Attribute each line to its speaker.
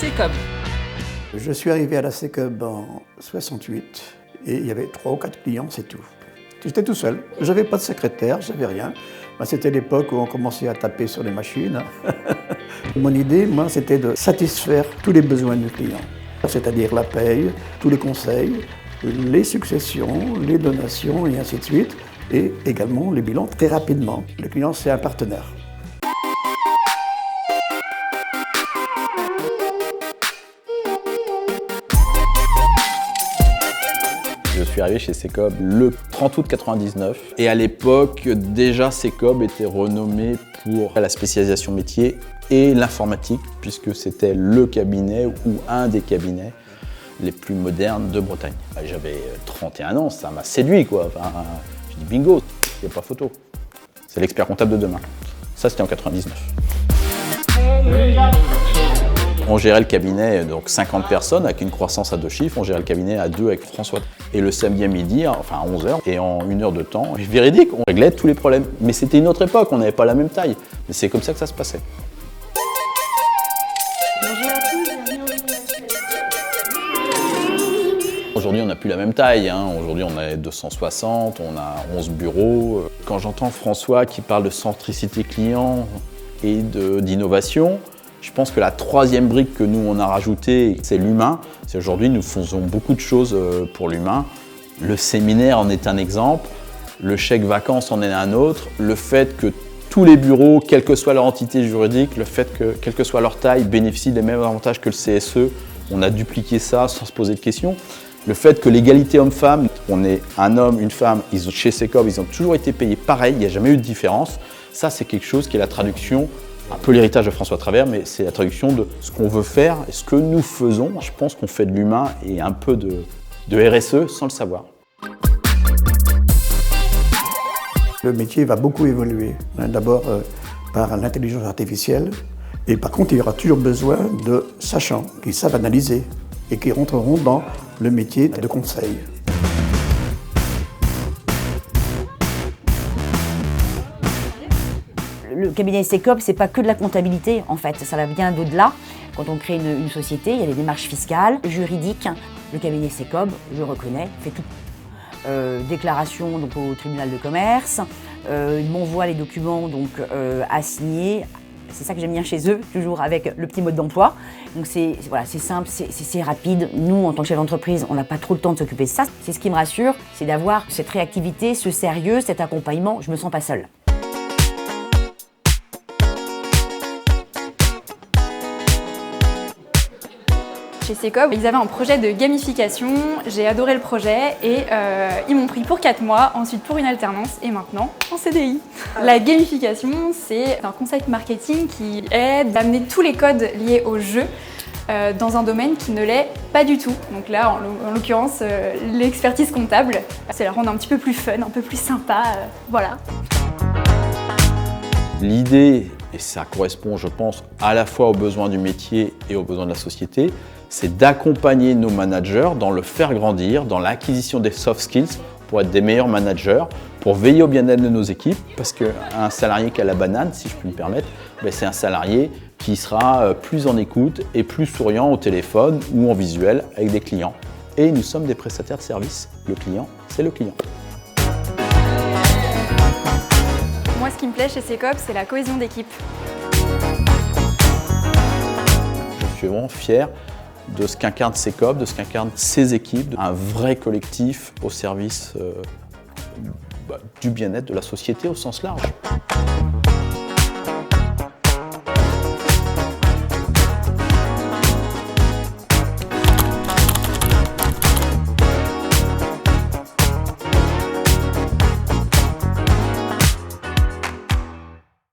Speaker 1: SECOB.
Speaker 2: Je suis arrivé à la SECOB en 68 et il y avait 3 ou 4 clients, c'est tout. J'étais tout seul, je n'avais pas de secrétaire, je n'avais rien. C'était l'époque où on commençait à taper sur les machines. Mon idée, moi, c'était de satisfaire tous les besoins du client, c'est-à-dire la paye, tous les conseils, les successions, les donations et ainsi de suite, et également les bilans très rapidement. Le client, c'est un partenaire.
Speaker 3: Je suis arrivé chez SECOB le 30 août 1999 et à l'époque, déjà SECOB était renommé pour la spécialisation métier et l'informatique puisque c'était le cabinet ou un des cabinets les plus modernes de Bretagne. J'avais 31 ans, ça m'a séduit quoi. Enfin, je dis bingo, il n'y a pas photo. C'est l'expert comptable de demain. Ça c'était en 99. On gérait le cabinet, donc 50 personnes avec une croissance à 2 chiffres. On gérait le cabinet à 2 avec François. Et le samedi à midi, enfin à 11h, et en 1 heure de temps, véridique, on réglait tous les problèmes. Mais c'était une autre époque, on n'avait pas la même taille. Mais c'est comme ça que ça se passait. Aujourd'hui, on n'a plus la même taille. Aujourd'hui, on est 260, on a 11 bureaux. Quand j'entends François qui parle de centricité client et d'innovation, je pense que la troisième brique que nous, on a rajoutée, c'est l'humain. Aujourd'hui, nous faisons beaucoup de choses pour l'humain. Le séminaire en est un exemple, le chèque vacances en est un autre, le fait que tous les bureaux, quelle que soit leur entité juridique, le fait que, quelle que soit leur taille, bénéficient des mêmes avantages que le CSE, on a dupliqué ça sans se poser de questions. Le fait que l'égalité homme-femme, on est un homme, une femme, chez SECOB, ils ont toujours été payés pareil, il n'y a jamais eu de différence. Ça, c'est quelque chose qui est la traduction, un peu l'héritage de François Travers, mais c'est la traduction de ce qu'on veut faire et ce que nous faisons. Je pense qu'on fait de l'humain et un peu de RSE sans le savoir.
Speaker 2: Le métier va beaucoup évoluer. D'abord par l'intelligence artificielle. Et par contre, il y aura toujours besoin de sachants qui savent analyser et qui rentreront dans le métier de conseil.
Speaker 4: Le cabinet SECOB, c'est pas que de la comptabilité en fait, ça va bien d'au-delà. Quand on crée une société, il y a des démarches fiscales, juridiques. Le cabinet SECOB, je reconnais, fait tout. Déclaration donc, au tribunal de commerce, ils m'envoient les documents donc, à signer. C'est ça que j'aime bien chez eux, toujours avec le petit mode d'emploi. Donc c'est simple, c'est rapide. Nous, en tant que chef d'entreprise, on n'a pas trop le temps de s'occuper de ça. C'est ce qui me rassure, c'est d'avoir cette réactivité, ce sérieux, cet accompagnement. Je me sens pas seule.
Speaker 5: Chez SECOB, ils avaient un projet de gamification, j'ai adoré le projet et ils m'ont pris pour 4 mois, ensuite pour une alternance et maintenant en CDI. La gamification, c'est un concept marketing qui aide à amener tous les codes liés au jeu dans un domaine qui ne l'est pas du tout. Donc là, en l'occurrence, l'expertise comptable, c'est la rendre un petit peu plus fun, un peu plus sympa, voilà.
Speaker 3: L'idée, et ça correspond, je pense, à la fois aux besoins du métier et aux besoins de la société, c'est d'accompagner nos managers dans le faire grandir, dans l'acquisition des soft skills pour être des meilleurs managers, pour veiller au bien-être de nos équipes, parce qu'un salarié qui a la banane, si je puis me permettre, c'est un salarié qui sera plus en écoute et plus souriant au téléphone ou en visuel avec des clients. Et nous sommes des prestataires de services. Le client, c'est le client.
Speaker 5: Moi, ce qui me plaît chez SECOB, c'est la cohésion d'équipe.
Speaker 3: Je suis vraiment fier de ce qu'incarne SECOB, de ce qu'incarnent ses équipes, un vrai collectif au service du bien-être de la société au sens large.